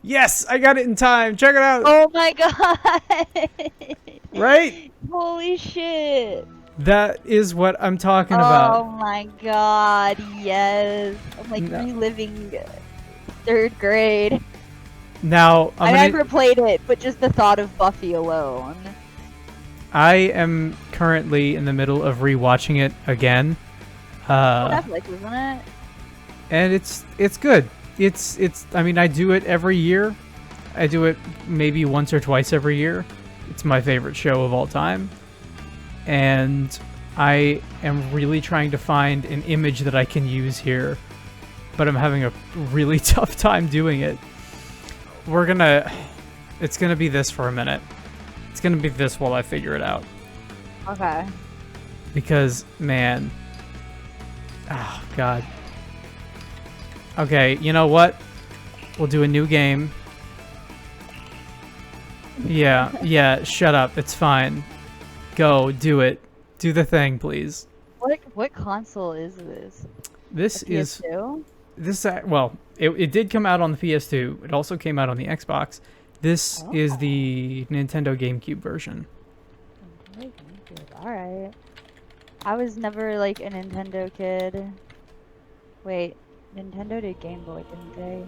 Yes, I got it in time. Check it out. Oh my god! Right? Holy shit! That is what I'm talking Oh about. my god, yes. I'm like No. reliving 3rd grade. Now, I never played it, but just the thought of Buffy alone. I am currently in the middle of rewatching it again. Netflix, isn't it? And it's good. I mean, I do it every year. I do it maybe once or twice every year. It's my favorite show of all time. And I am really trying to find an image that I can use here, but I'm having a really tough time doing it. It's gonna be this for a minute. It's gonna be this while I figure it out. Okay. Because, man. Oh, God. Okay, you know what? We'll do a new game. Yeah, shut up. It's fine. Go, do it. Do the thing, please. What console is this? This A is... PS2? This, well, it did come out on the PS2. It also came out on the Xbox. This is the Nintendo GameCube version. Alright. I was never like a Nintendo kid. Wait, Nintendo did Game Boy, didn't they?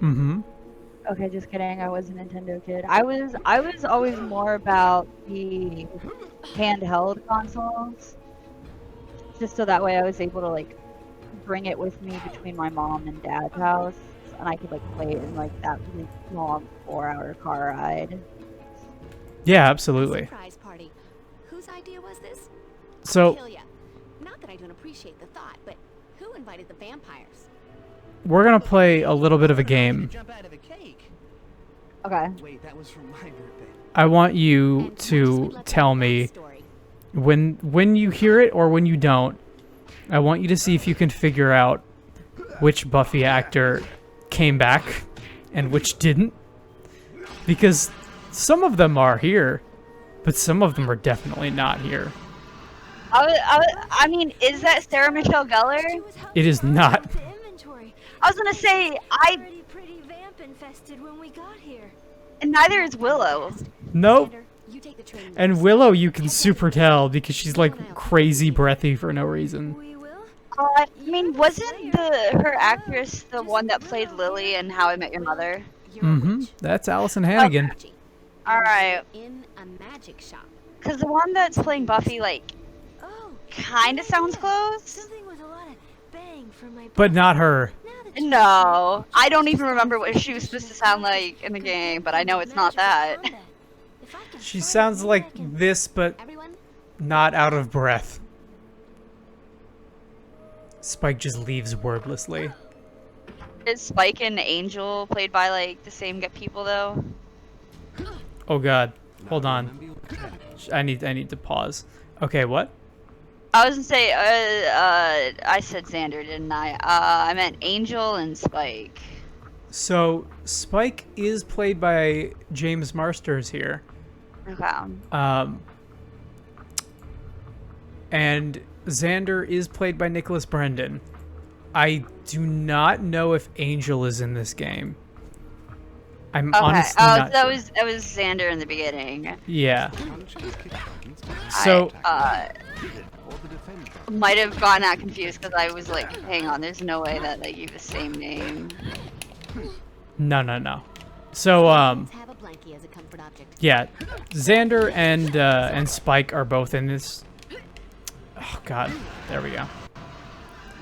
Mm-hmm. Okay, just kidding. I was a Nintendo kid. I was always more about the handheld consoles. Just so that way I was able to like bring it with me between my mom and dad's house, and I could like play it in like that really long 4-hour car ride. Yeah, absolutely. Surprise party. Whose idea was this? So, I'll kill ya. Not that I don't appreciate the thought, but who invited the vampires? we're gonna play a little bit of a game. Jump out of a cake. Okay. Wait, that was from my birthday. I want you to tell me when you hear it or when you don't. I want you to see if you can figure out which Buffy actor came back and which didn't. Because some of them are here, but some of them are definitely not here. I mean, is that Sarah Michelle Gellar? It is not. I was gonna say, Pretty vamp infested when we got here. and neither is Willow. Nope. You take the train. And Willow you can super tell because she's like crazy breathy for no reason. We will. I mean, wasn't her actress the one that played Lily in How I Met Your Mother? Mm-hmm. That's Allison Hannigan. Alright, In a magic shop. because the one that's playing Buffy, like, Oh, kinda sounds close. something with a lot of bang for my. But not her. No, I don't even remember what she was supposed to sound like in the game, but I know it's not that. She sounds like this, but Everyone, not out of breath. Spike just leaves wordlessly. Is Spike and Angel played by, like, the same people, though? Oh god. Hold on. I need to pause. Okay, what? I was gonna say, I said Xander, didn't I? I meant Angel and Spike. So, Spike is played by James Marsters here. Okay. And Xander is played by Nicholas Brendan. I do not know if Angel is in this game. I'm Okay. honestly Oh, not that sure. was Xander in the beginning. Yeah. So, Might have gotten that confused because I was like, hang on, there's no way that they give the same name. no. So, have a blankie as a comfort object. yeah, Xander and Spike are both in this. Oh god, there we go.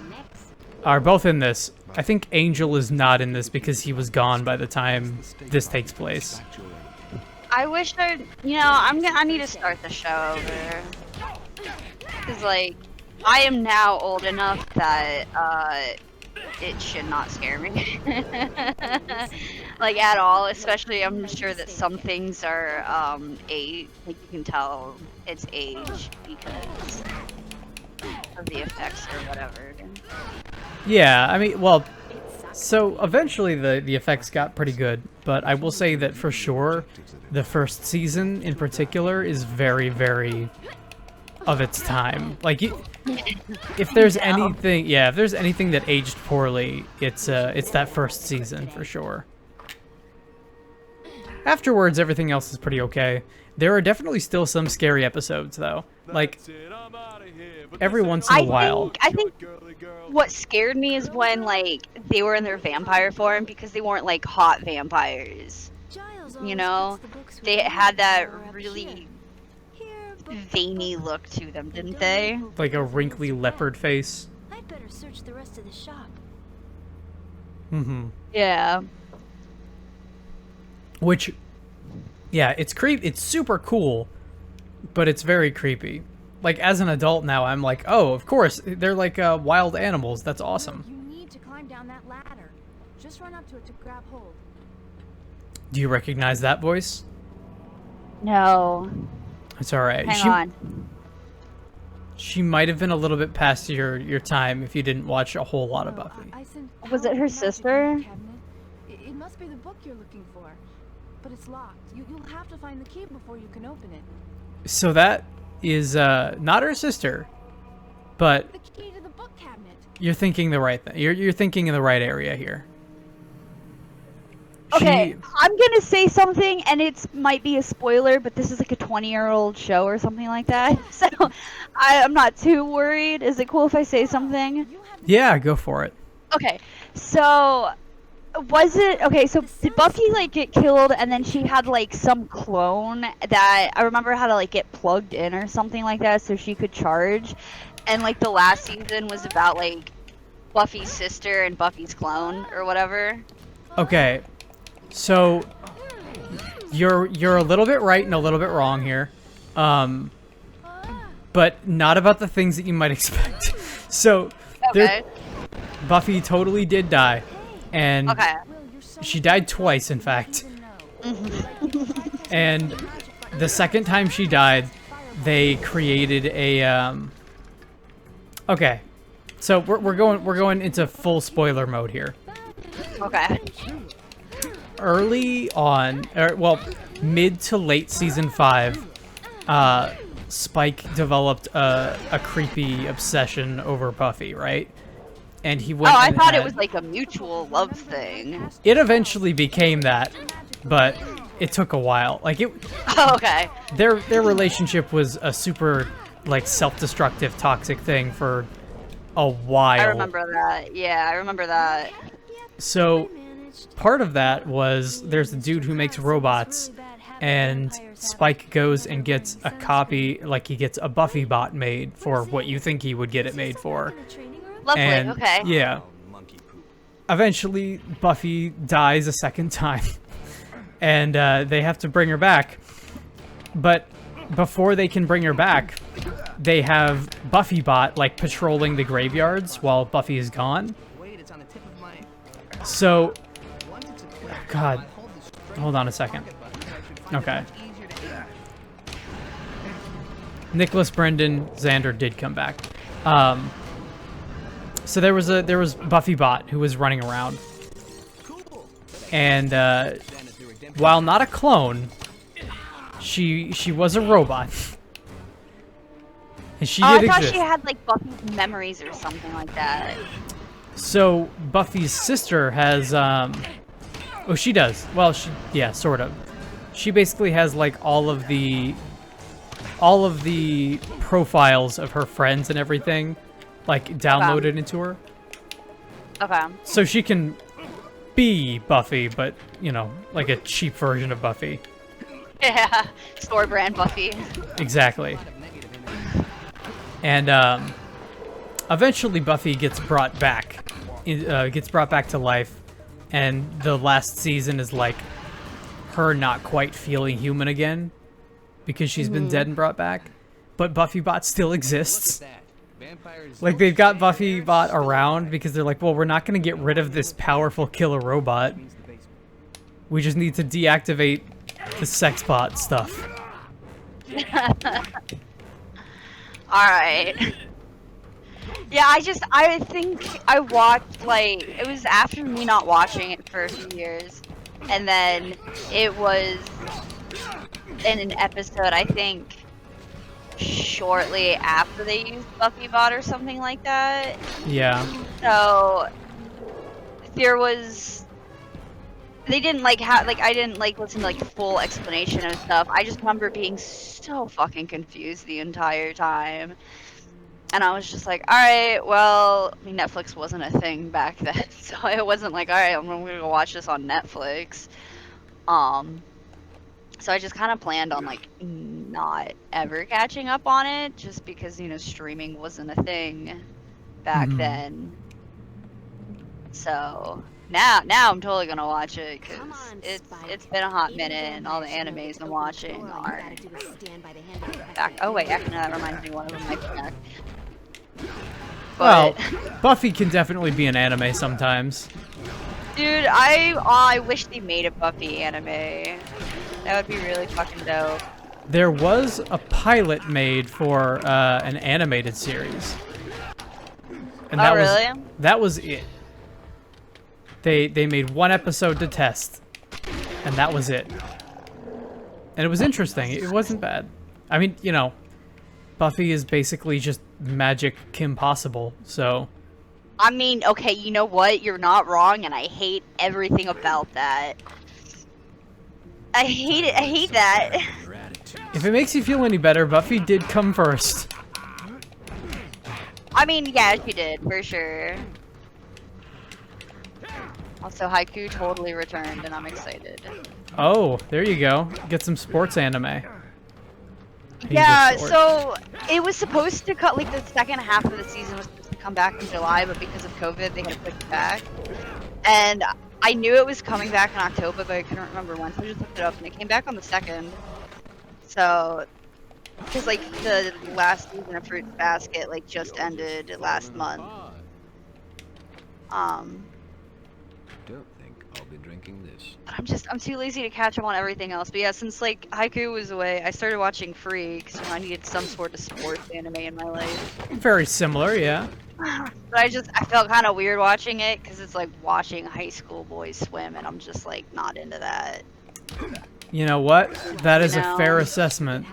Next. Are both in this. I think Angel is not in this because he was gone by the time this takes place. I wish I need to start the show over. Cause like, I am now old enough that it should not scare me, like at all. Especially, I'm sure that some things are age, like you can tell it's age because of the effects or whatever. Yeah, I mean, well, so eventually the effects got pretty good, but I will say that for sure, the first season in particular is very, very of its time. Like, if there's anything, yeah, if there's anything that aged poorly, it's that first season for sure. Afterwards, everything else is pretty okay. There are definitely still some scary episodes, though. Like, every once in a while. I think what scared me is when, like, they were in their vampire form because they weren't, like, hot vampires. You know? They had that really veiny look to them, didn't they? Like a wrinkly leopard face. I'd better search the rest of the shop. Mm-hmm. Yeah. Which, yeah, it's it's super cool, but it's very creepy. Like, as an adult now, I'm like, oh, of course, they're like wild animals. That's awesome. You need to climb down that ladder. Just run up to it to grab hold. Do you recognize that voice? No. It's all right. Hang on. She might have been a little bit past your time if you didn't watch a whole lot of Buffy. Was it her sister? It must be the book you're looking for, but it's locked. You'll have to find the key before you can open it. So that is not her sister, but The key to the book cabinet. you're thinking the right thing. You're thinking in the right area here. Okay, She- I'm gonna say something, and it might be a spoiler, but this is like a 20-year-old show or something like that. So I'm not too worried. Is it cool if I say something? Yeah, go for it. Okay, so was it okay? So did Buffy like get killed, and then she had like some clone that I remember how to like get plugged in or something like that, so she could charge. And like the last season was about like Buffy's sister and Buffy's clone or whatever. Okay, so you're a little bit right and a little bit wrong here, but not about the things that you might expect. So Okay. Buffy totally did die, and Okay. she died twice, in fact. And the second time she died, they created a okay, so we're going into full spoiler mode here. Okay. Early on, well, mid to late season 5, Spike developed a creepy obsession over Buffy, right? And he went. Oh, I and thought it had- was like a mutual love thing. It eventually became that, but it took a while. Like it, Oh, okay. their relationship was a super like self-destructive, toxic thing for a while. I remember that. Yeah, I remember that. So part of that was there's a dude who makes robots, and Spike goes and gets a copy, like he gets a Buffy bot made for what you think he would get it made for. Lovely. And Okay. yeah, eventually Buffy dies a second time, and they have to bring her back. But before they can bring her back, they have Buffy bot like patrolling the graveyards while Buffy is gone. Wait, it's on the tip of my... So, Once it's equipped, God, I hold the string hold on a second. buttons, I should find it Okay. much easier to aim. Nicholas Brendan Xander did come back. So there was Buffy bot who was running around, Cool. and Then if the redemption while not a clone, she was a robot, and she Oh, I did thought exist. she had like Buffy's memories or something like that. So Buffy's sister has oh, she does. Well, yeah, sort of. She basically has like all of the profiles of her friends and everything like downloaded into her. Okay. So she can be Buffy, but, you know, like a cheap version of Buffy. Yeah. Store brand Buffy. Exactly. And eventually Buffy gets brought back. Gets brought back to life. And the last season is like her not quite feeling human again because she's been dead and brought back. But Buffy bot still exists. that. Vampires Like, they've got Buffy bot around because they're like, well, we're not going to get rid of this powerful killer robot. means the basement. We just need to deactivate the sex bot stuff. Alright. Yeah, I think I watched, like, it was after me not watching it for a few years. And then it was in an episode, I think, shortly after they used Buffy bot or something like that. Yeah. So there was they didn't like have like I didn't like listen to like the full explanation and stuff. I just remember being so fucking confused the entire time. And I was just like, all right, well, I mean, Netflix wasn't a thing back then, so it wasn't like, all right, I'm gonna go watch this on Netflix. So I just kind of planned on like not ever catching up on it, just because streaming wasn't a thing back then. So now I'm totally gonna watch it because it's been a hot minute, and all the animes I'm watching are back. Oh wait, actually, no, that reminds me, one of them might be back. Well, Buffy can definitely be an anime sometimes. Dude, I wish they made a Buffy anime. That would be really fucking dope. There was a pilot made for an animated series. And that was it. They made one episode to test, and that was it. And it was interesting. It wasn't bad. I mean, Buffy is basically just magic Kim Possible, so... I mean, okay, you know what? You're not wrong, and I hate everything about that. I hate it. I hate that. If it makes you feel any better, Buffy did come first. I mean, yeah, she did, for sure. Also, Haiku totally returned, and I'm excited. Oh, there you go. Get some sports anime. Yeah, so it was supposed to cut, like, the second half of the season was supposed to come back in July, but because of COVID, they had to push it back. And I knew it was coming back in October, but I couldn't remember when, so I just looked it up, and it came back on the 2nd. So, because, like, the last season of Fruits Basket, like, just ended last month. Don't think I'll be drinking this. But I'm too lazy to catch up on everything else. But yeah, since like Haiku was away, I started watching Free because I needed some sort of sports anime in my life. Very similar, yeah. But I felt kind of weird watching it because it's like watching high school boys swim, and I'm just like not into that. You know what? That is a fair assessment.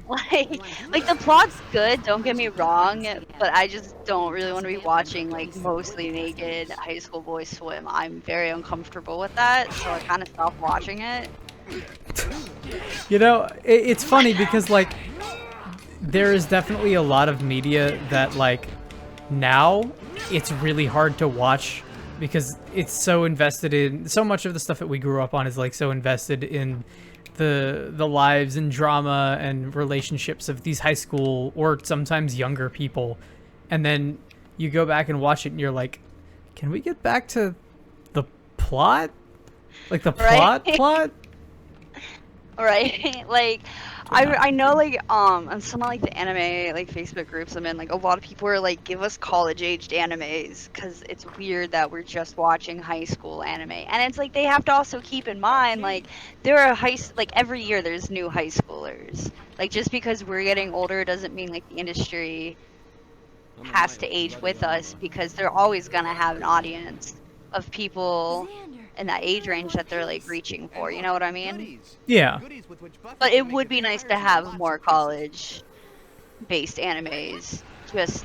Like the plot's good, don't get me wrong, but I just don't really want to be watching like mostly naked high school boys swim. I'm very uncomfortable with that, so I kind of stopped watching it. It's funny because like there is definitely a lot of media that like now it's really hard to watch because it's so invested in so much of the stuff that we grew up on is like so invested in the lives and drama and relationships of these high school or sometimes younger people, and then you go back and watch it and you're like, can we get back to the plot? Like the plot? Right. Like I know like on some of like the anime like Facebook groups I'm in, like a lot of people are like, give us college aged animes because it's weird that we're just watching high school anime. And it's like they have to also keep in mind like there are every year there's new high schoolers. Like just because we're getting older doesn't mean like the industry has to age with us, because they're always gonna have an audience of people in that age range that they're like reaching for, you know what I mean? Yeah. But it would be nice to have more college based animes, just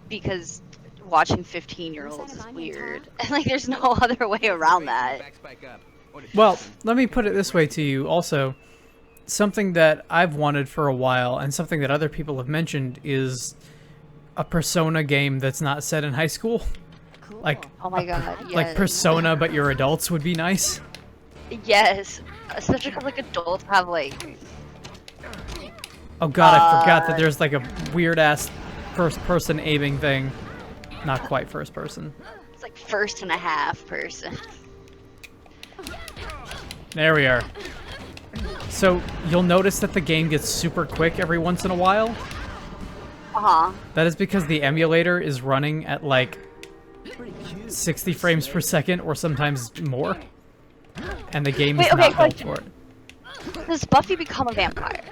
because watching 15-year-olds is weird. And like there's no other way around that. Well, let me put it this way to you also. Something that I've wanted for a while and something that other people have mentioned is a Persona game that's not set in high school. Like, oh my god, yes. Like Persona, but you're adults would be nice. Yes, especially because like adults have like. Oh god, I forgot that there's like a weird ass first-person aiming thing. Not quite first person. It's like first and a half person. There we are. So you'll notice that the game gets super quick every once in a while. That is because the emulator is running at like 60 frames per second or sometimes more, and the game is not built for it. Does Buffy become a vampire?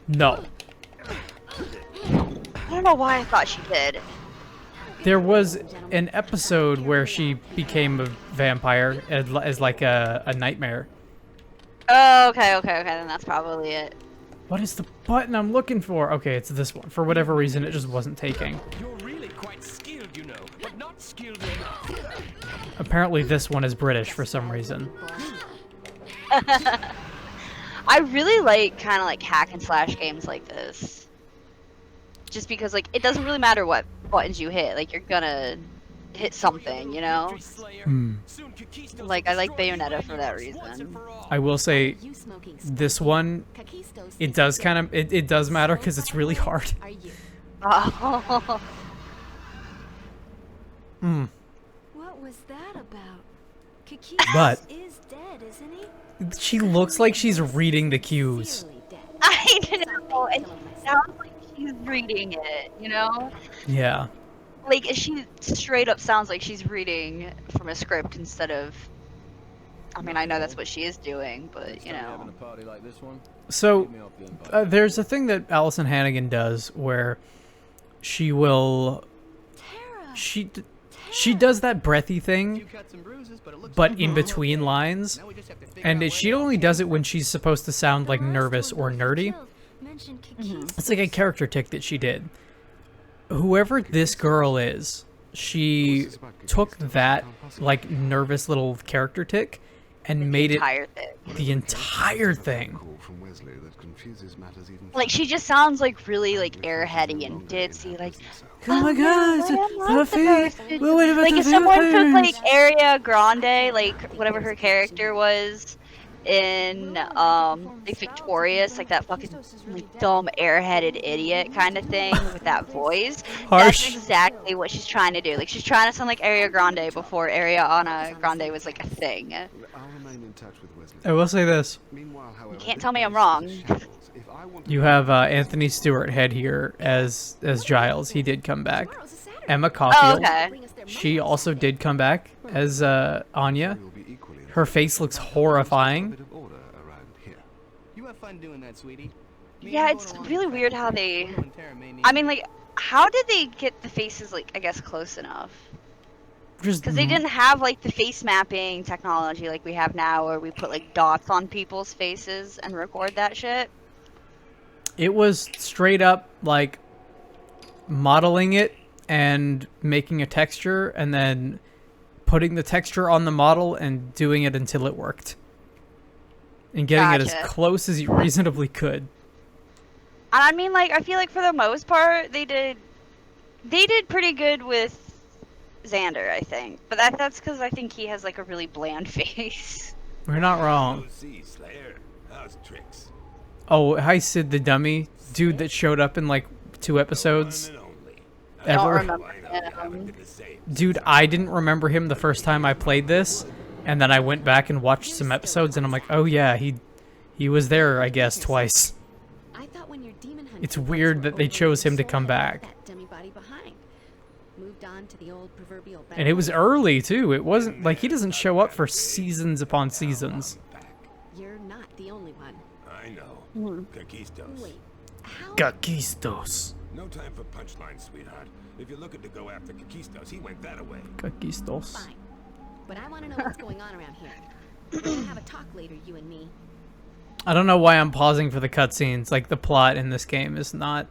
No. I don't know why I thought she did. There was an episode where she became a vampire as like a nightmare. Oh, okay, then that's probably it. What is the button I'm looking for? Okay, it's this one. For whatever reason, it just wasn't taking. You're really quite skilled, you know, but not skilled enough. Apparently this one is British for some reason. I really like kind of like hack and slash games like this. Just because like it doesn't really matter what buttons you hit, like you're gonna hit something, you know? Like I like Bayonetta for that reason. I will say this one, it does kind of, it does matter because it's really hard. Oh. What was that about? But is dead, isn't he? she looks like she's reading the cues. I know, and it sounds like she's reading it, you know? Yeah. Like, she straight up sounds like she's reading from a script instead of... I mean, I know that's what she is doing, but, you know... So, there's a thing that Allison Hannigan does where she will... She does that breathy thing, but in between lines, and she only does it when she's supposed to sound like nervous or nerdy. It's like a character tick that she did. Whoever this girl is, she took that like nervous little character tick and made it the entire thing. Like she just sounds like really like airheady and ditzy, like oh my god, Buffy! Like if someone took like Ariana Grande, like whatever her character was in like Victorious, like that fucking like dumb airheaded idiot kind of thing with that voice. Harsh. That's exactly what she's trying to do. Like she's trying to sound like Ariana Grande before Ariana Grande was like a thing. I will say this. You can't tell me I'm wrong. You have Anthony Stewart head here as Giles. He did come back. Emma Caulfield. Oh, okay. She also did come back as Anya. Her face looks horrifying. Yeah, it's really weird how they... I mean, like, how did they get the faces, like, I guess, close enough? Because they didn't have, like, the face mapping technology like we have now where we put, like, dots on people's faces and record that shit. It was straight up, like, modeling it and making a texture and then putting the texture on the model and doing it until it worked. And getting it as close as you reasonably could. And I mean, like, I feel like for the most part, they did pretty good with Xander, I think. But that's because I think he has, like, a really bland face. We're not wrong. Oh, hi Sid the Dummy. Dude that showed up in, like, 2 episodes. I don't remember him. Dude, I didn't remember him the first time I played this. And then I went back and watched some episodes, and I'm like, oh yeah, he was there, I guess, twice. It's weird that they chose him to come back. And it was early, too. It wasn't, like, he doesn't show up for seasons upon seasons. You're not the only one. I know. Kakistos. Wait, how? Kakistos. No time for punchlines, sweetheart. If you're looking to go after Kakistos, he went that away. Kakistos. Fine. But I want to know what's going on around here. We're gonna have a talk later, you and me. I don't know why I'm pausing for the cutscenes. Like, the plot in this game is not...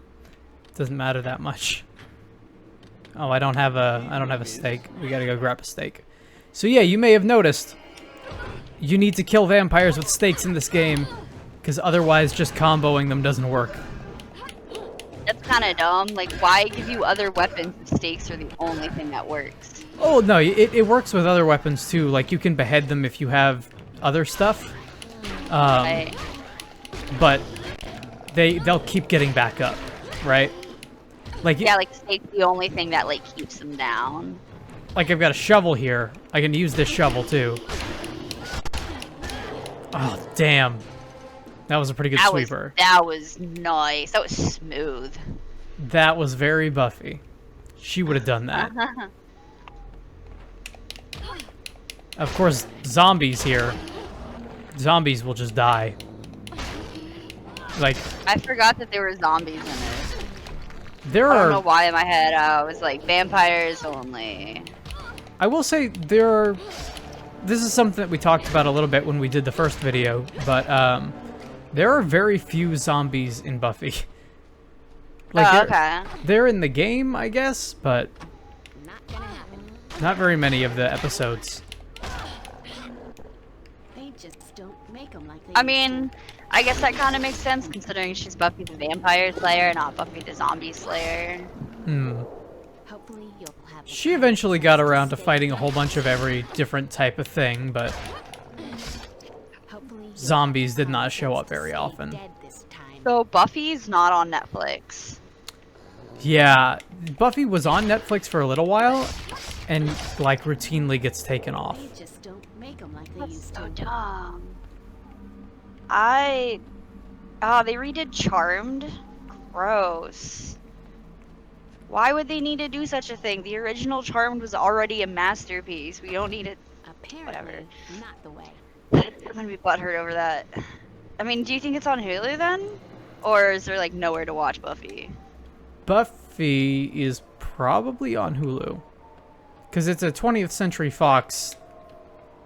doesn't matter that much. Oh, I don't have a steak. We gotta go grab a steak. So yeah, you may have noticed. You need to kill vampires with stakes in this game. Because otherwise just comboing them doesn't work. That's kind of dumb. Like, why give you other weapons if stakes are the only thing that works? Oh, no, it works with other weapons, too. Like, you can behead them if you have other stuff. Right. But they'll keep getting back up, right? Like, yeah, like, stake's the only thing that, like, keeps them down. Like, I've got a shovel here. I can use this shovel, too. Oh, damn. That was a pretty good sweeper. That was nice. That was smooth. That was very Buffy. She would have done that. Of course, zombies here. Zombies will just die. Like, I forgot that there were zombies in it. There I are... don't know why in my head I was like, vampires only. I will say there are... This is something that we talked about a little bit when we did the first video, but there are very few zombies in Buffy. Like, they're in the game, I guess, but not very many of the episodes. make 'em like they I used mean, I guess that kind of makes sense considering she's Buffy the Vampire Slayer, not Buffy the Zombie Slayer. Hmm. to. Hopefully you'll have the She common eventually sense got around to stay fighting a dead. whole bunch of every different type of thing, but Hopefully you'll zombies have the did not common show sense up to very stay often. dead this time. So Buffy's not on Netflix. yeah, Buffy was on Netflix for a little while, and like routinely gets taken off. They just don't make 'em like they That's used so to. dumb. They redid Charmed? Gross. Why would they need to do such a thing? The original Charmed was already a masterpiece. We don't need it. Apparently, not the way. I'm gonna be butthurt over that. I mean, do you think it's on Hulu then? Or is there like nowhere to watch Buffy? Buffy is probably on Hulu, because it's a 20th Century Fox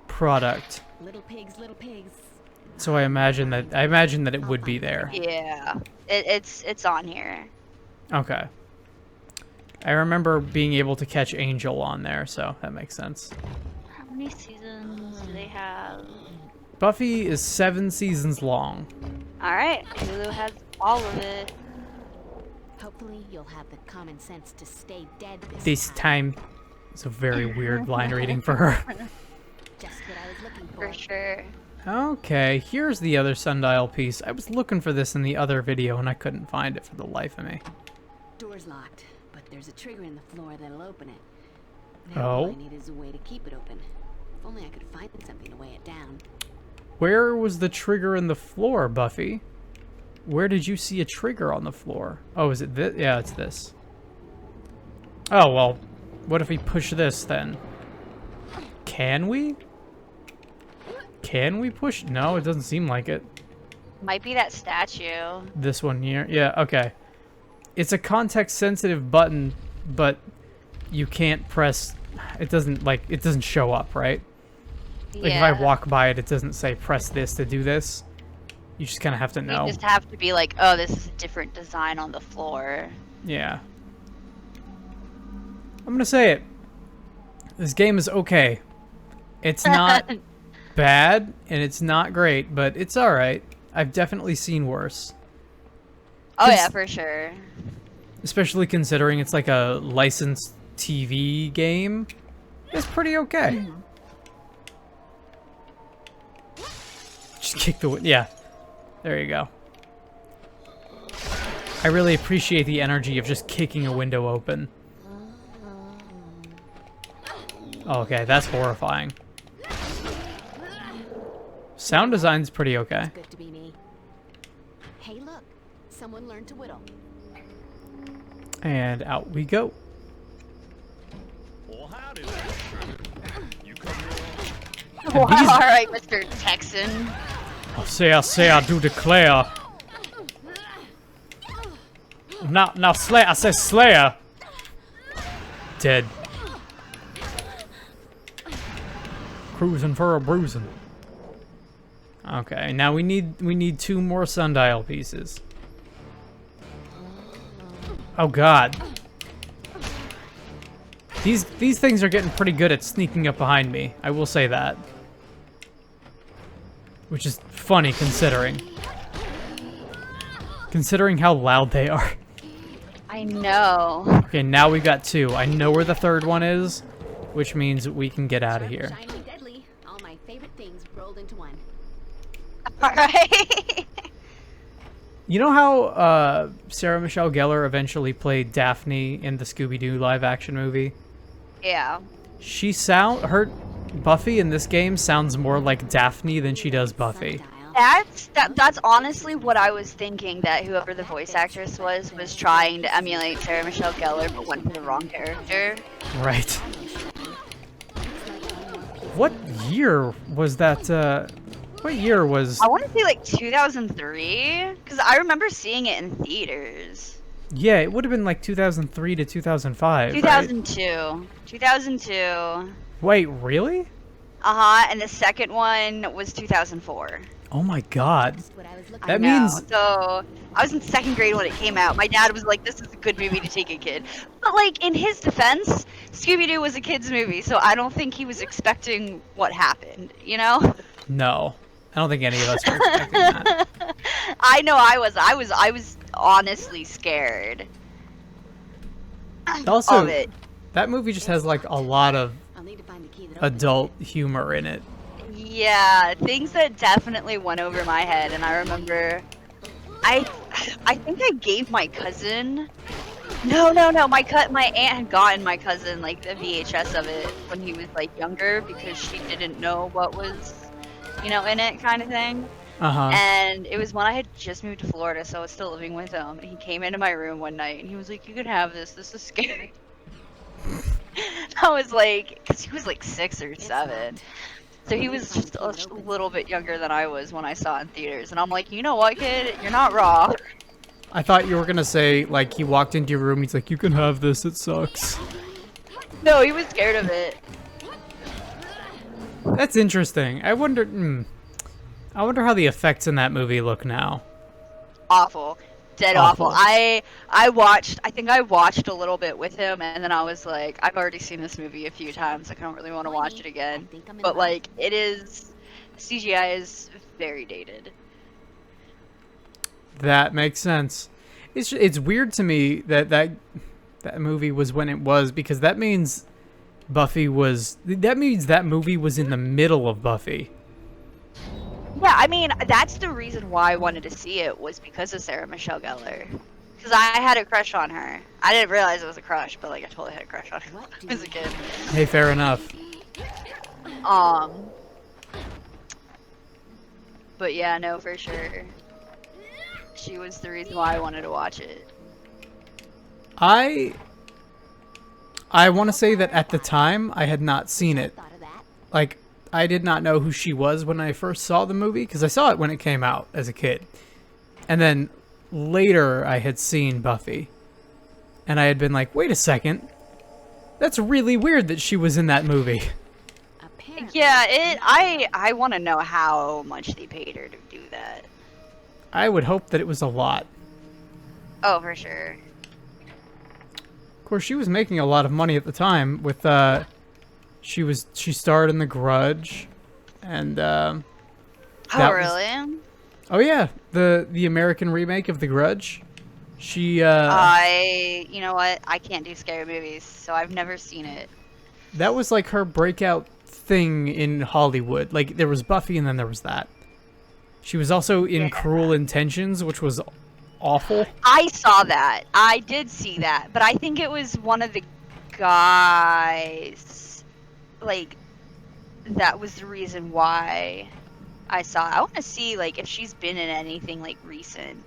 product. Little pigs, little pigs. So I imagine that it would be there. Yeah, it's on here. Okay. I remember being able to catch Angel on there, so that makes sense. How many seasons do they have? Buffy is 7 seasons long. All right, Hulu has all of it. Hopefully you'll have the common sense to stay dead This time, it's a very weird line reading for her. Just what I was looking for. For sure. Okay, here's the other sundial piece. I was looking for this in the other video and I couldn't find it for the life of me. Door's locked, but there's a trigger in the floor that'll open it. Oh? Now all I need is a way to keep it open. If only I could find something to weigh it down. Where was the trigger in the floor, Buffy? Where did you see a trigger on the floor? Oh, is it this? Yeah, it's this. Oh, well, what if we push this then? Can we? Can we push? No, it doesn't seem like it. Might be that statue. This one here? Yeah, okay. It's a context-sensitive button, but you can't press... It doesn't show up, right? Like, if I walk by it, it doesn't say press this to do this. You just kind of have to know. You just have to be like, oh, this is a different design on the floor. Yeah. I'm gonna say it. This game is okay. It's not bad, and it's not great, but it's alright. I've definitely seen worse. Oh yeah, for sure. Especially considering it's like a licensed TV game. It's pretty okay. Just kick the... Yeah. There you go. I really appreciate the energy of just kicking a window open. Okay, that's horrifying. Sound design's pretty okay. It's good to be me. Hey, look. Someone learned to whittle. And out we go. Well, howdy there. You come here. Wow, these- all right, Mr. Texan. I say, I do declare. Now, Slayer, I say Slayer. Dead. Cruising for a bruising. Okay, now we need 2 more sundial pieces. Oh God. These things are getting pretty good at sneaking up behind me. I will say that. Which is funny considering how loud they are. I know. Okay, now we've got 2. I know where the third one is, which means we can get out of here. Shiny, deadly. All my favorite things rolled into one. All right. You know how Sarah Michelle Gellar eventually played Daphne in the Scooby-Doo live-action movie? Yeah. Her Buffy in this game sounds more like Daphne than she does Buffy. Sundial. That's honestly what I was thinking, that whoever the voice actress was trying to emulate Sarah Michelle Gellar but went for the wrong character. Right. What year was that? What year was... I want to say like 2003, because I remember seeing it in theaters. Yeah, it would have been like 2003 to 2005, right? 2002. 2002. Wait, really? Uh-huh, and the second one was 2004. Oh my God. Just what I was looking I That know. means- So, I was in 2nd grade when it came out. My dad was like, this is a good movie to take a kid. But, like, in his defense, Scooby-Doo was a kid's movie, so I don't think he was expecting what happened, you know? No. I don't think any of us were expecting that. I know I was honestly scared Also, of it. that movie just has like a lot of I'll need to find the key that opens adult humor in it. Yeah, things that definitely went over my head, and I remember, I think I gave my cousin. No, my aunt had gotten my cousin like the VHS of it when he was like younger because she didn't know what was, in it, kind of thing. And it was when I had just moved to Florida, so I was still living with him. And he came into my room one night, and he was like, "You can have this. This is scary." I was like, because he was like 6 or 7. So he was just a little bit younger than I was when I saw it in theaters. And I'm like, you know what, kid? You're not wrong. I thought you were gonna say, like, he walked into your room, he's like, "You can have this, it sucks." No, he was scared of it. That's interesting. I wonder how the effects in that movie look now. Awful. Dead Awful. awful. I think I watched a little bit with him, and then I was like, I've already seen this movie a few times. I don't really want to watch it again. But like, CGI is very dated. That makes sense. It's weird to me that movie was when it was, because that means that movie was in the middle of Buffy. Yeah, I mean, that's the reason why I wanted to see it, was because of Sarah Michelle Gellar. Because I had a crush on her. I didn't realize it was a crush, but like I totally had a crush on her when I was a kid. Hey, fair enough. But yeah, no, for sure. She was the reason why I wanted to watch it. I want to say that at the time, I had not seen it. Like, I did not know who she was when I first saw the movie, because I saw it when it came out as a kid. And then later, I had seen Buffy. And I had been like, wait a second. That's really weird that she was in that movie. Yeah, I want to know how much they paid her to do that. I would hope that it was a lot. Oh, for sure. Of course, she was making a lot of money at the time with, she starred in The Grudge, and, Oh, really? Oh yeah, the American remake of The Grudge. She, you know what? I can't do scary movies, so I've never seen it. That was like her breakout thing in Hollywood. Like, there was Buffy and then there was that. She was also in Cruel Intentions, which was awful. I saw that. I did see that, but I think it was one of the guys, like, that was the reason why I saw it. I want to see, like, if she's been in anything, like, recent.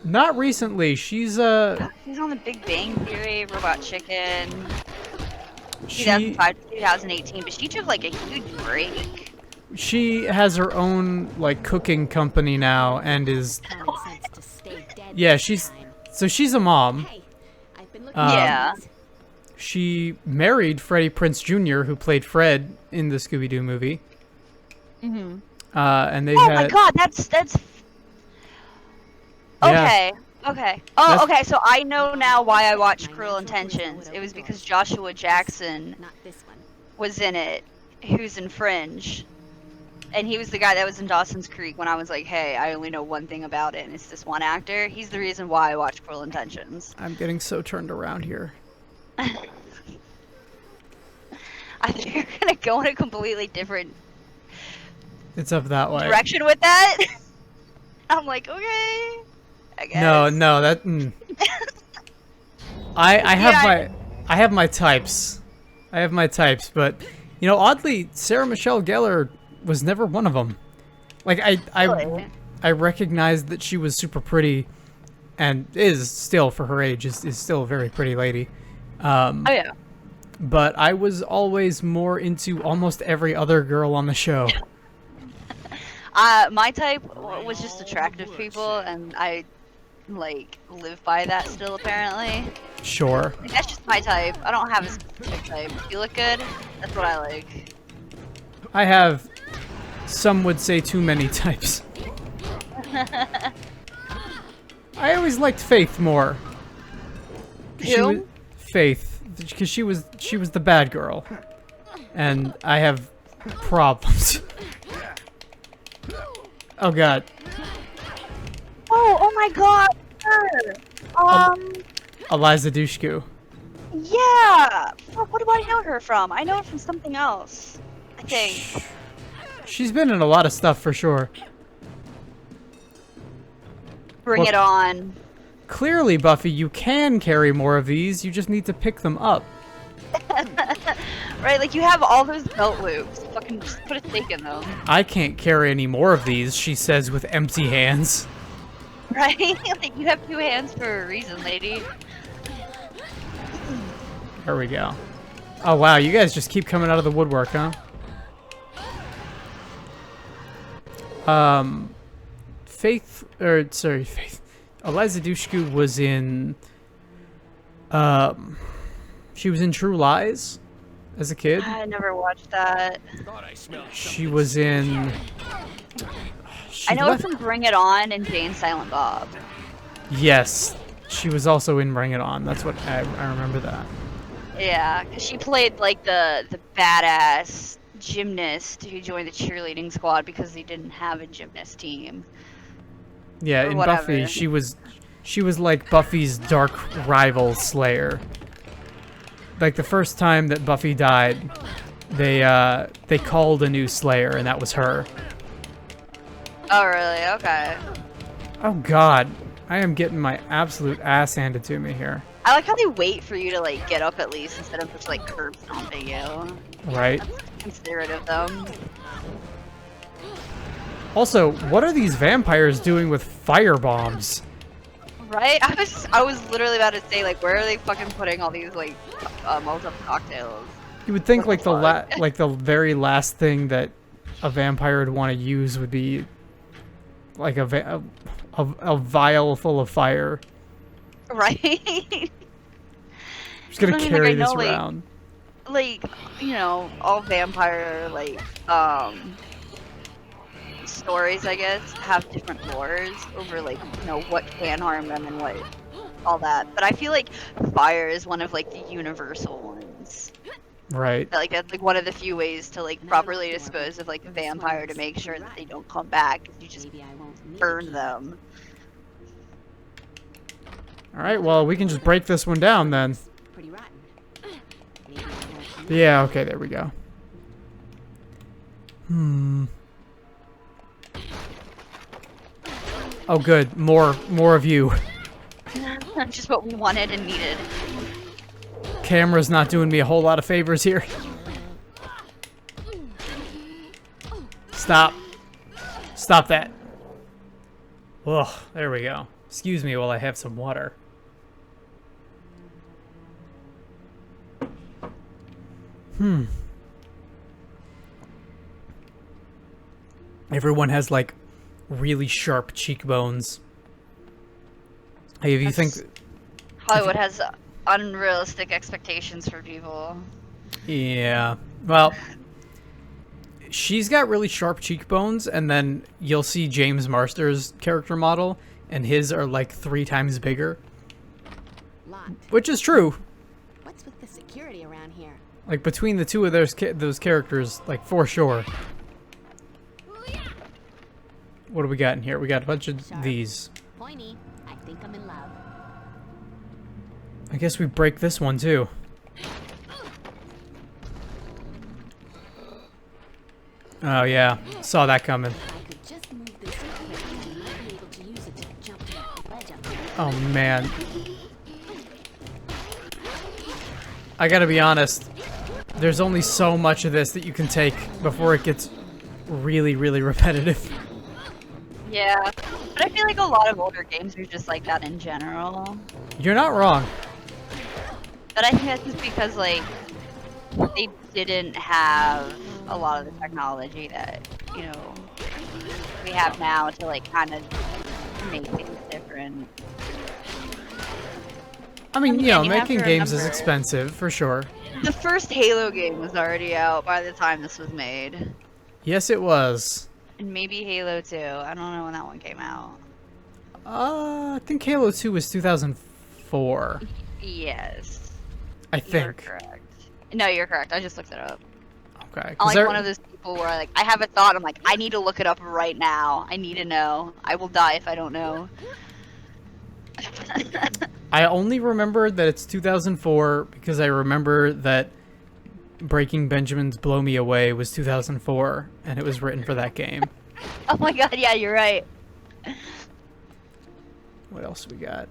Not recently. She's on The Big Bang Theory, Robot Chicken, 2005 to 2018, but she took, like, a huge break. She has her own, like, cooking company now, and is... Yeah, she's a mom. Yeah. She married Freddie Prinze Jr., who played Fred in the Scooby-Doo movie. Mm-hmm. And they had... Oh my god, that's... Okay. Yeah. Okay. Oh, okay, so I know now why I watched Cruel Intentions. It was because Joshua Jackson was in it, who's in Fringe. And he was the guy that was in Dawson's Creek when I was like, hey, I only know one thing about it, and it's this one actor. He's the reason why I watched Cruel Intentions. I'm getting so turned around here. I think you're going to go in a completely different It's up that way. direction with that. I'm like, okay, I guess. No, that... I have my types. I have my types, but, you know, oddly, Sarah Michelle Gellar was never one of them. Like, I recognized that she was super pretty, and is still, for her age, is still a very pretty lady. Oh, yeah. But I was always more into almost every other girl on the show. My type was just attractive people, and I, like, live by that still, apparently. Sure. Like, that's just my type. I don't have a specific type. If you look good, that's what I like. I have, some would say, too many types. I always liked Faith more. Who? Faith, because she was the bad girl, and I have problems. Oh god. Oh my god! Her. Eliza Dushku. Yeah! Fuck, what do I know her from? I know her from something else. I think. She's been in a lot of stuff for sure. Bring Well, it on. Clearly, Buffy, you can carry more of these. You just need to pick them up. Right, like you have all those belt loops. Fucking just put a stake in them. I can't carry any more of these, she says with empty hands. Right? Like you have 2 hands for a reason, lady. There we go. Oh wow, you guys just keep coming out of the woodwork, huh? Faith. Eliza Dushku was in. She was in True Lies as a kid. I never watched that. She was in. I know her from Bring It On and Jane Silent Bob. Yes, she was also in Bring It On. That's what I remember that. Yeah, 'cause she played like the badass gymnast who joined the cheerleading squad because they didn't have a gymnast team. Yeah, Or in whatever. Buffy, she was like Buffy's dark rival Slayer. Like the first time that Buffy died, they called a new Slayer, and that was her. Oh, really? Okay. Oh God, I am getting my absolute ass handed to me here. I like how they wait for you to like get up at least instead of just like curb stomping you. Right. Considerate of them. Also, what are these vampires doing with fire bombs? Right? I was literally about to say like, where are they fucking putting all these like Molotov cocktails? You would think like What the the very last thing that a vampire would want to use would be like a vial full of fire. Right? Just gonna I mean, carry like, I this know, like- around. Like, you know, all vampire like stories, I guess, have different lores over like, you know, what can harm them and what all that. But I feel like fire is one of like the universal ones. Right. Like that's like one of the few ways to like properly dispose of like a vampire to make sure that they don't come back. You just Maybe I won't burn them. All right. Well, we can just break this one down then. Pretty rotten. Maybe I won't Yeah. Okay. There we go. Oh, good. More of you. Just what we wanted and needed. Camera's not doing me a whole lot of favors here. Stop. Stop that. Ugh, there we go. Excuse me while I have some water. Everyone has like really sharp cheekbones. Hey, if you think Hollywood has unrealistic expectations for people. Yeah. Well, she's got really sharp cheekbones, and then you'll see James Marsters' character model, and his are like 3 times bigger. Locked. Which is true. What's with the security around here? Like, between the two of those characters, like, for sure. What do we got in here? We got a bunch of these. Pointy. I think I'm in love. I guess we break this one, too. Oh, yeah. Saw that coming. I could just move this quick and might be able to use it to jump to that ledge up there. Oh, man. I gotta be honest. There's only so much of this that you can take before it gets really, really repetitive. Yeah, but I feel like a lot of older games are just like that in general. You're not wrong. But I think that's just because like they didn't have a lot of the technology that, you know, we have now to like kind of make things different. I mean, you know, you have making to games is remember- expensive, for sure. The first Halo game was already out by the time this was made. Yes, it was. And maybe Halo 2. I don't know when that one came out. I think Halo 2 was 2004. Yes. I You're think. correct. No, you're correct. I just looked it up. Okay. I'm 'Cause like one of those people where like I have a thought, I'm like, I need to look it up right now. I need to know. I will die if I don't know. I only remember that it's 2004 because I remember that Breaking Benjamin's Blow Me Away was 2004, and it was written for that game. Oh my god, yeah, you're right. What else we got?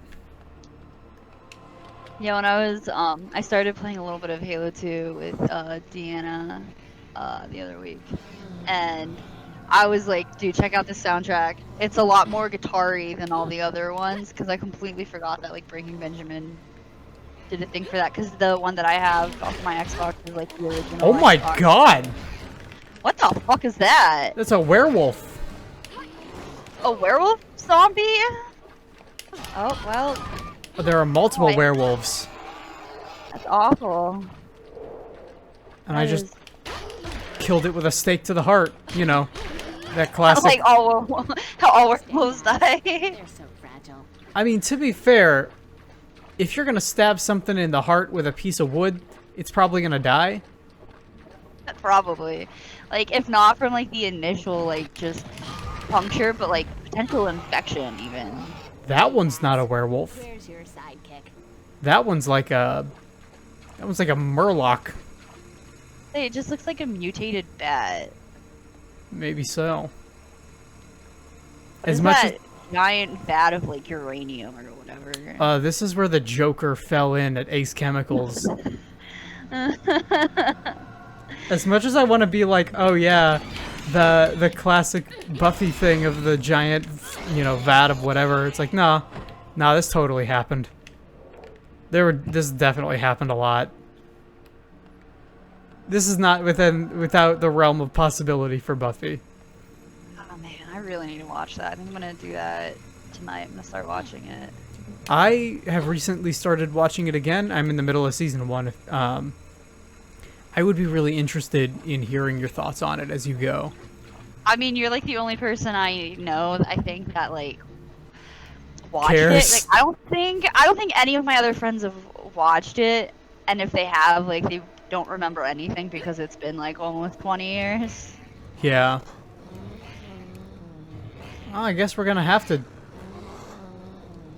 Yeah, when I was, I started playing a little bit of Halo 2 with, Deanna, the other week. And I was like, dude, check out this soundtrack. It's a lot more guitar-y than all the other ones, because I completely forgot that, like, Breaking Benjamin did a thing for that, because the one that I have off my Xbox is, like, the original Oh my Xbox. god! What the fuck is that? That's a werewolf! A werewolf zombie? Oh, well, Oh, there are multiple Boy. werewolves. that's awful. And I That just is- killed it with a stake to the heart. You know, that classic. like all how all werewolves die. They're so fragile. I mean, to be fair, if you're gonna stab something in the heart with a piece of wood, it's probably gonna die. Probably. Like, if not from, like, the initial, like, just puncture, but, like, potential infection, even. That one's not a werewolf. Where's your sidekick? That one's like a murloc. Hey, it just looks like a mutated bat. Maybe so. What As is much that giant vat of, like, uranium or whatever? as this is where the Joker fell in at Ace Chemicals. As much as I want to be like, oh yeah, the classic Buffy thing of the giant, you know, vat of whatever. It's like, nah, this totally happened. This definitely happened a lot. This is not without the realm of possibility for Buffy. Oh, man, I really need to watch that. I think I'm gonna do that tonight. I'm gonna start watching it. I have recently started watching it again. I'm in the middle of season 1. I would be really interested in hearing your thoughts on it as you go. I mean, you're, like, the only person I know, I think, that, like, watched Cares. it. Like, I don't think any of my other friends have watched it, and if they have, like, they don't remember anything because it's been, like, almost 20 years. Yeah. Well, I guess we're gonna have to.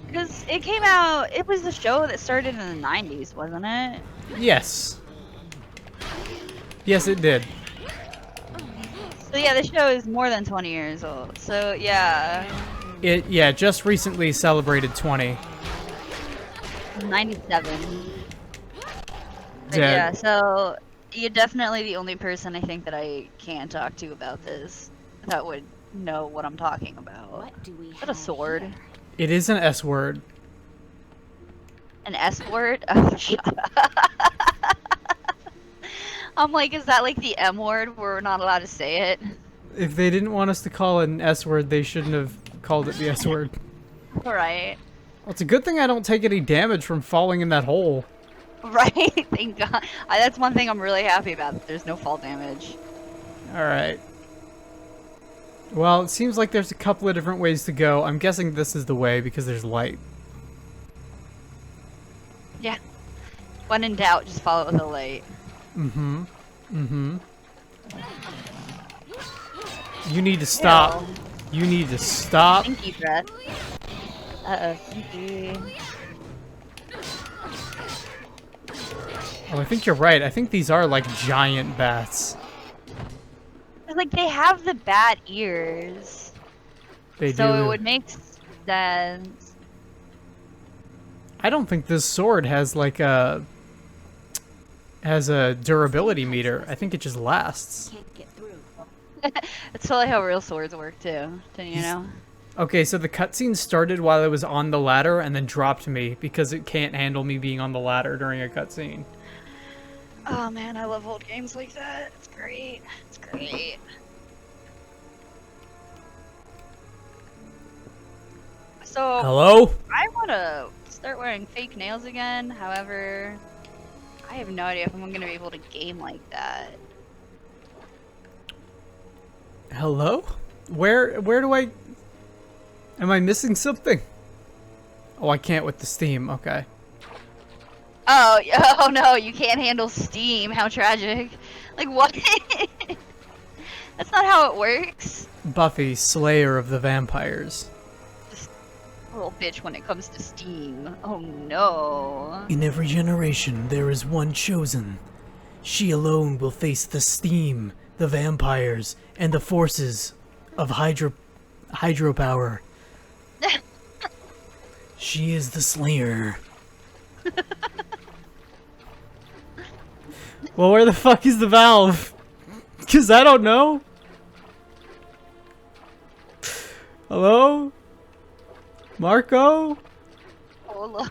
Because it came out, it was the show that started in the 90s, wasn't it? Yes. Yes, it did. So yeah, the show is more than 20 years old. So yeah, It just recently celebrated 20. 97. But Yeah. yeah, so you're definitely the only person I think that I can talk to about this that would know what I'm talking about. What do we Is that a have sword? here? It is an S word. An S word? Oh, shut up. I'm like, is that like the M word where we're not allowed to say it? If they didn't want us to call it an S word, they shouldn't have called it the S word. Right. Well, it's a good thing I don't take any damage from falling in that hole. Right? Thank God. That's one thing I'm really happy about. That there's no fall damage. Alright. Well, it seems like there's a couple of different ways to go. I'm guessing this is the way because there's light. Yeah. When in doubt, just follow it with a light. Mm-hmm. Mm-hmm. You need to stop. You need to stop. Stinky breath. Uh-oh, stinky. Oh, I think you're right. I think these are like giant bats. Like, they have the bat ears. They so do. it would make sense. I don't think this sword has like a durability meter. I think it just lasts. Can't get through. That's totally how real swords work, too. Didn't you know? Okay, so the cutscene started while I was on the ladder and then dropped me because it can't handle me being on the ladder during a cutscene. Oh, man, I love old games like that. It's great. It's great. So, Hello? I want to start wearing fake nails again. However, I have no idea if I'm going to be able to game like that. Hello? Where do I... Am I missing something? Oh, I can't with the Steam. Okay. Oh, oh no, you can't handle Steam. How tragic. Like, what? That's not how it works. Buffy, Slayer of the Vampires. Little bitch when it comes to Steam. Oh no. In every generation, there is one chosen. She alone will face the steam, the vampires, and the forces of hydropower. She is the Slayer. Well, where the fuck is the valve? Cause I don't know. Hello? Marco? Hola.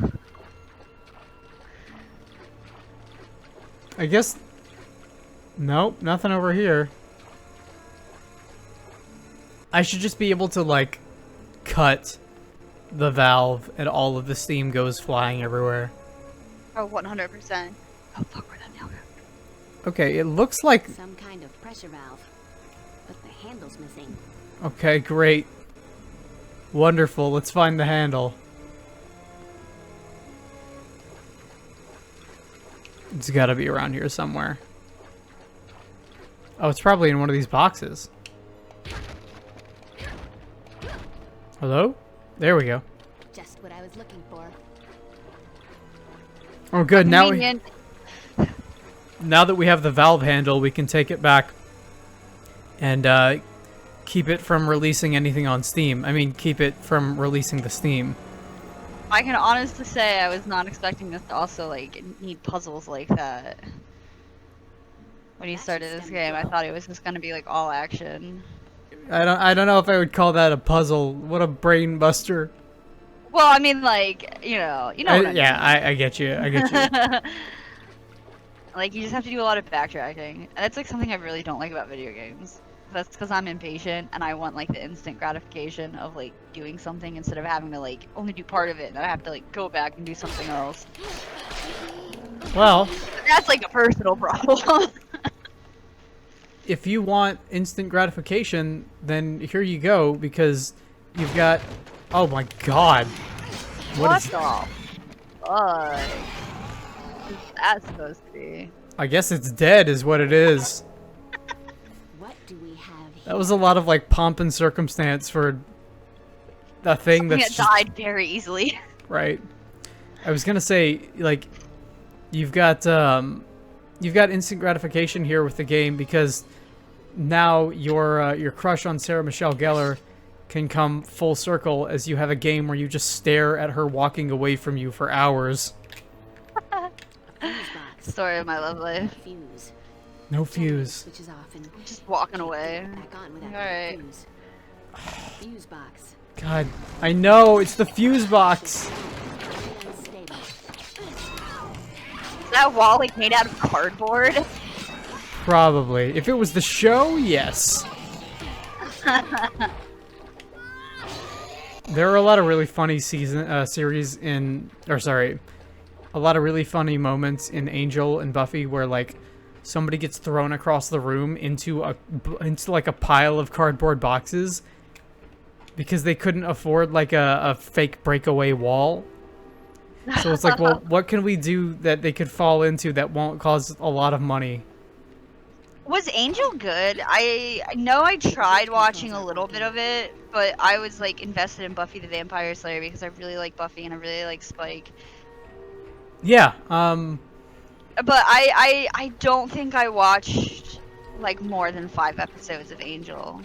I guess... Nope, nothing over here. I should just be able to, like, cut the valve and all of the steam goes flying everywhere. Oh, 100%. Oh, fuck, where'd that nail go? Okay, it looks like... Some kind of pressure valve, but the handle's missing. Okay, great. Wonderful, let's find the handle. It's gotta be around here somewhere. Oh, it's probably in one of these boxes. Hello? There we go. Just what I was looking for. Oh good, now Convenient. now that we have the valve handle, we can take it back and keep it from releasing anything on Steam. I mean, keep it from releasing the Steam. I can honestly say I was not expecting this to also, like, need puzzles like that. When you started this game, I thought it was just gonna be, like, all action. I don't know if I would call that a puzzle. What a brain buster. Well, I mean, like, you know what I mean. Yeah, I get you. I get you. Like, you just have to do a lot of backtracking. And that's, like, something I really don't like about video games. That's because I'm impatient, and I want, like, the instant gratification of, like, doing something instead of having to, like, only do part of it, and I have to, like, go back and do something else. Well, But that's, like, a personal problem. if you want instant gratification, then here you go, because you've got... Oh my god. What is... the fuck? What is that supposed to be? I guess it's dead is what it is. What do we have here? That was a lot of, like, pomp and circumstance for a thing Something that's that died very easily. right. I was gonna say, like, you've got instant gratification here with the game because now your crush on Sarah Michelle Gellar can come full circle as you have a game where you just stare at her walking away from you for hours. Fuse box. Story of my love life. Fuse. No fuse. Switches off and Just walking away. back on without Alright. fuse. Fuse box. God, I know, it's the fuse box. Unstable. Is that wall, like, made out of cardboard? Probably. If it was the show, yes. There are a lot of really funny series in, or sorry, a lot of really funny moments in Angel and Buffy where, like, somebody gets thrown across the room into like a pile of cardboard boxes because they couldn't afford, like, a fake breakaway wall. So it's like, well, what can we do that they could fall into that won't cost a lot of money? Was Angel good? I know I tried watching a little bit of it, but I was, like, invested in Buffy the Vampire Slayer because I really like Buffy and I really like Spike. Yeah, But I don't think I watched, like, more than 5 episodes of Angel.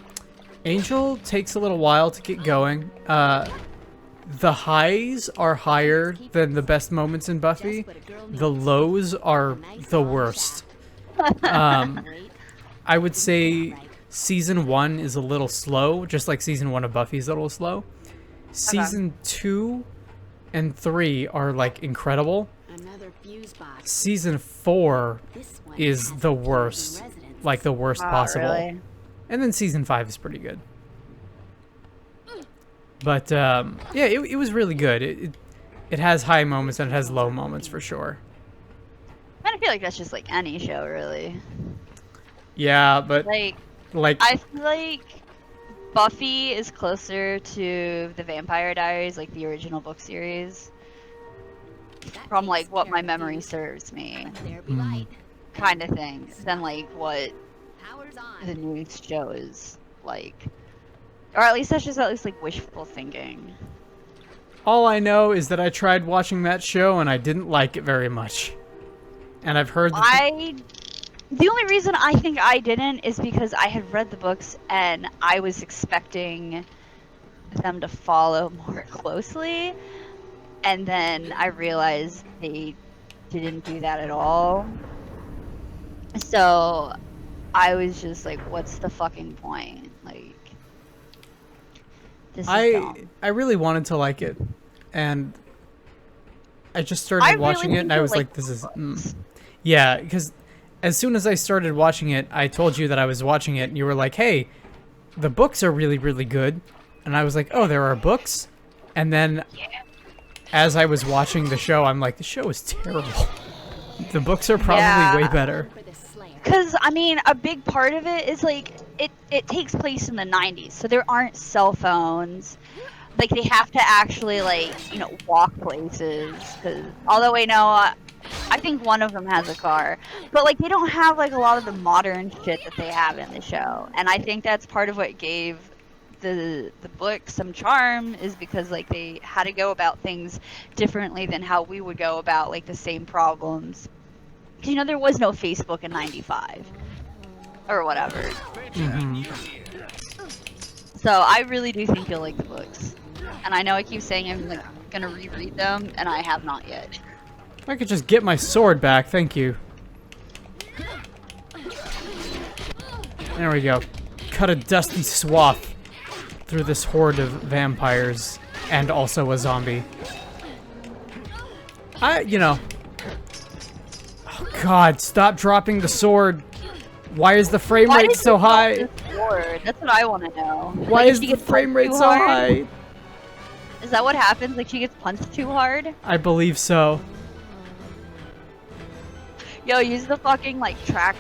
Angel takes a little while to get going. The highs are higher than the best moments in Buffy. The lows are the worst. I would say season 1 is a little slow, just like season 1 of Buffy is a little slow. Season 2 and 3 are, like, incredible. Another fuse box. Season 4 This one is has the 1,000 worst, residents. like the worst possible. Really? And then season 5 is pretty good. But yeah, it was really good. It has high moments and it has low moments for sure. I feel like that's just, like, any show, really. Yeah, but Like, like I feel like Buffy is closer to the Vampire Diaries, like the original book series, That from, takes like, what care my of memory fuse. serves me. There be light. kind of thing than like what Power's on. the new show is like, or at least that's just at least like wishful thinking. All I know is that I tried watching that show and I didn't like it very much. And I've heard that The only reason I think I didn't is because I had read the books and I was expecting them to follow more closely, and then I realized they didn't do that at all. So I was just like, what's the fucking point? Like, this is dumb. I really wanted to like it, and I just started I really watching it, think and I you'll was like like, "This is yeah." Because as soon as I started watching it, I told you that I was watching it, and you were like, "Hey, the books are really, really good," and I was like, "Oh, there are books," and then as I was watching the show, I'm like, "The show is terrible. The books are probably way better." For the Slayer. Because, I mean, a big part of it is, like, it takes place in the 90s, so there aren't cell phones. Like, they have to actually, like, you know, walk places. Cause, although, wait, no, I think one of them has a car. But, like, they don't have, like, a lot of the modern shit that they have in the show. And I think that's part of what gave the book some charm, is because, like, they had to go about things differently than how we would go about, like, the same problems. You know, there was no Facebook in 95 or whatever. So I really do think you'll like the books. And I know I keep saying I'm like gonna reread them, and I have not yet. If I could just get my sword back, thank you. There we go. Cut a dusty swath through this horde of vampires and also a zombie. You know. Oh God, stop dropping the sword. Why is the frame rate so high? That's what I want to know. Why is the frame rate so high? Is that what happens? Like, she gets punched too hard? I believe so. Yo, use the fucking, like, track.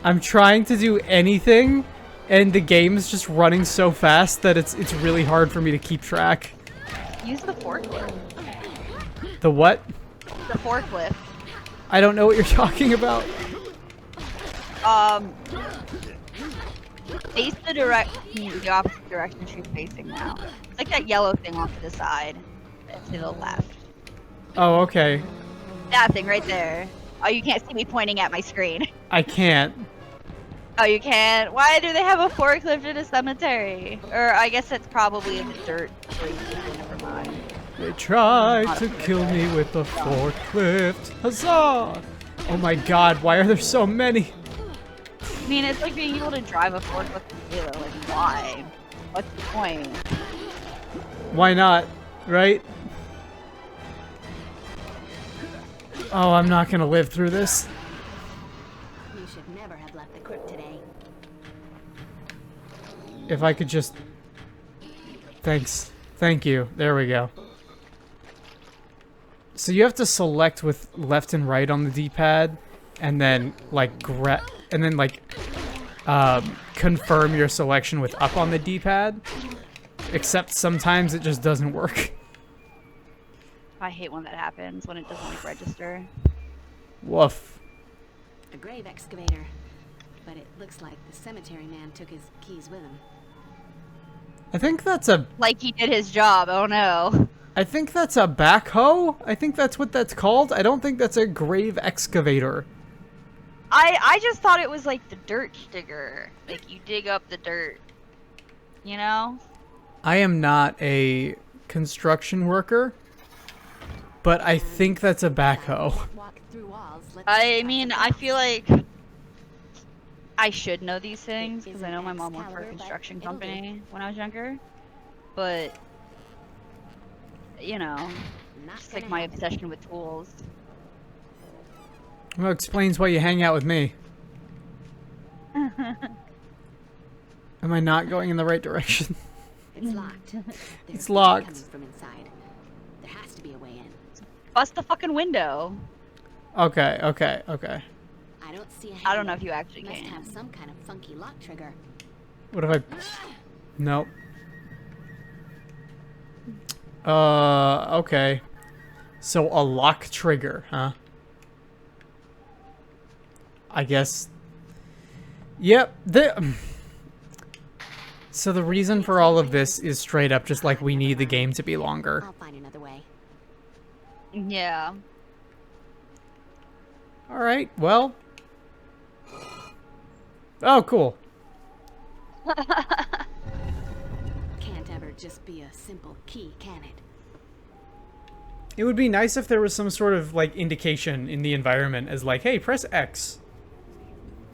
I'm trying to do anything, and the game's just running so fast that it's really hard for me to keep track. Use the forklift. The what? The forklift. I don't know what you're talking about. Face the opposite direction she's facing now. It's like that yellow thing off to the side. To the left. Oh, okay. That thing right there. Oh, you can't see me pointing at my screen. I can't. Oh, you can't? Why do they have a forklift in a cemetery? Or I guess it's probably in the dirt. Never mind. They tried to kill me with a forklift. Huzzah! Oh my God, why are there so many? I mean, it's like being able to drive a forklift in Halo. Like, why? What's the point? Why not? Right? Oh, I'm not gonna live through this. You should never have left the crypt today. If I could just... Thanks. Thank you. There we go. So you have to select with left and right on the D-pad, and then like confirm your selection with up on the D-pad. Except sometimes it just doesn't work. I hate when that happens, when it doesn't like register. Woof. A grave excavator. But it looks like the cemetery man took his keys with him. I think that's a... Like he did his job, oh no. I think that's a backhoe? I think that's what that's called. I don't think that's a grave excavator. I just thought it was like the dirt digger. Like you dig up the dirt. You know? I am not a construction worker, but I think that's a backhoe. Walk through walls. I mean, I feel like I should know these things because I know my mom worked for a construction company when I was younger. But, you know, just like my obsession with tools. Well, it explains why you hang out with me. Am I not going in the right direction? It's locked. It's locked. Coming from inside. There has to be a way in. Bust the fucking window. Okay, okay, okay. I don't see a I don't know handle. if you actually Must can. have some kind of funky lock trigger. What if I... Nope. Okay. So a lock trigger, huh? I guess. Yep. So the reason for all of this is straight up just like we need the game to be longer. I'll find another way. Yeah. All right. Well. Oh, cool. Can't ever just be a simple key, can it? It would be nice if there was some sort of like indication in the environment as like, hey, press X.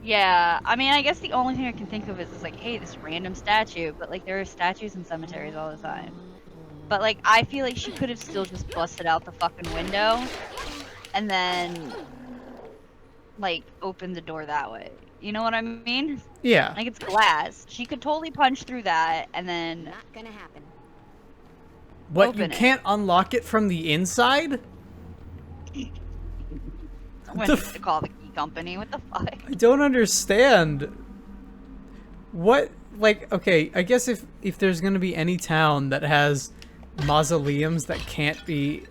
Yeah, I mean, I guess the only thing I can think of is like, hey, this random statue, but like there are statues in cemeteries all the time. But like, I feel like she could have still just busted out the fucking window and then like opened the door that way. You know what I mean? Yeah. Like it's glass. She could totally punch through that and then Not gonna happen. What, open you it. can't unlock it from the inside? when to call the key company. What the fuck? I don't understand. What, like, okay, I guess if there's gonna be any town that has mausoleums that can't be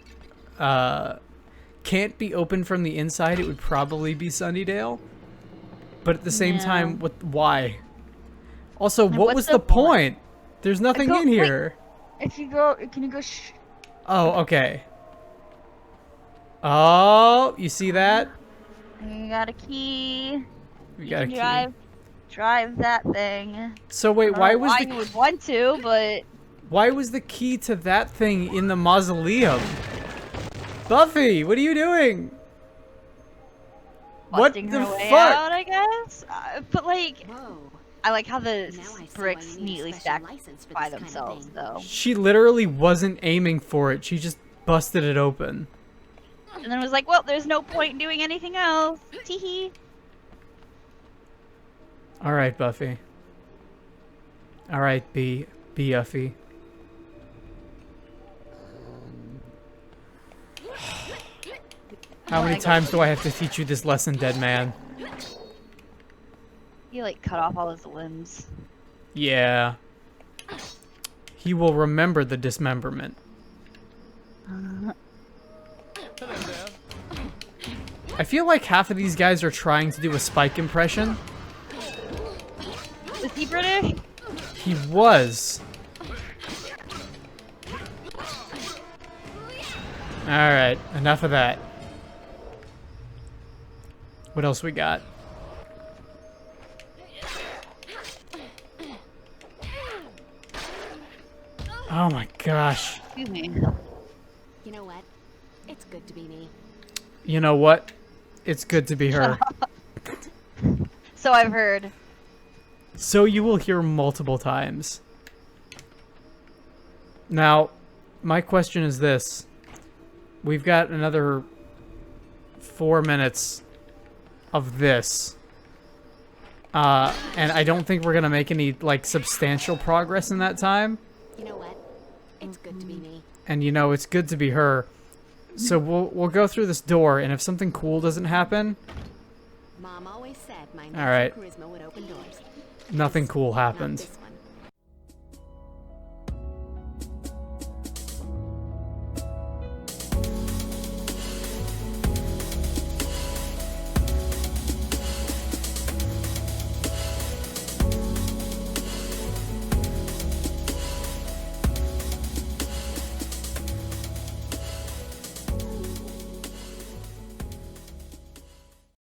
opened from the inside, it would probably be Sunnydale. But at the same time, why? Also, what what's was the the point? There's nothing Go- in wait. here. If you go, can you go? Oh, okay. Oh, you see that? You got a key. We got a key. Drive that thing. So wait, I why don't know was why the you would want to, but why was the key to that thing in the mausoleum? Buffy, what are you doing? What busting the her way fuck? out, I guess. But like, Whoa. I like how the Now I see why bricks you need a neatly special stacked license for by this kind of themselves, thing. though. She literally wasn't aiming for it. She just busted it open. And then was like, well, there's no point in doing anything else. Teehee. All right, Buffy. All right, Buffy. How many times do I have to teach you this lesson, dead man? He like cut off all his limbs. Yeah. He will remember the dismemberment. I feel like half of these guys are trying to do a Spike impression. Is he British? He was. Alright, enough of that. What else we got? Oh my gosh. Excuse me. You know what? It's good to be me. You know what? It's good to be her. So I've heard. So you will hear multiple times. Now, my question is this. We've got another 4 minutes of this. And I don't think we're gonna make any, like, substantial progress in that time. You know what? It's good to be me. And you know, it's good to be her. So we'll go through this door, and if something cool doesn't happen, Mom always said my All right. natural charisma would open doors. nothing cool Not happens. this one.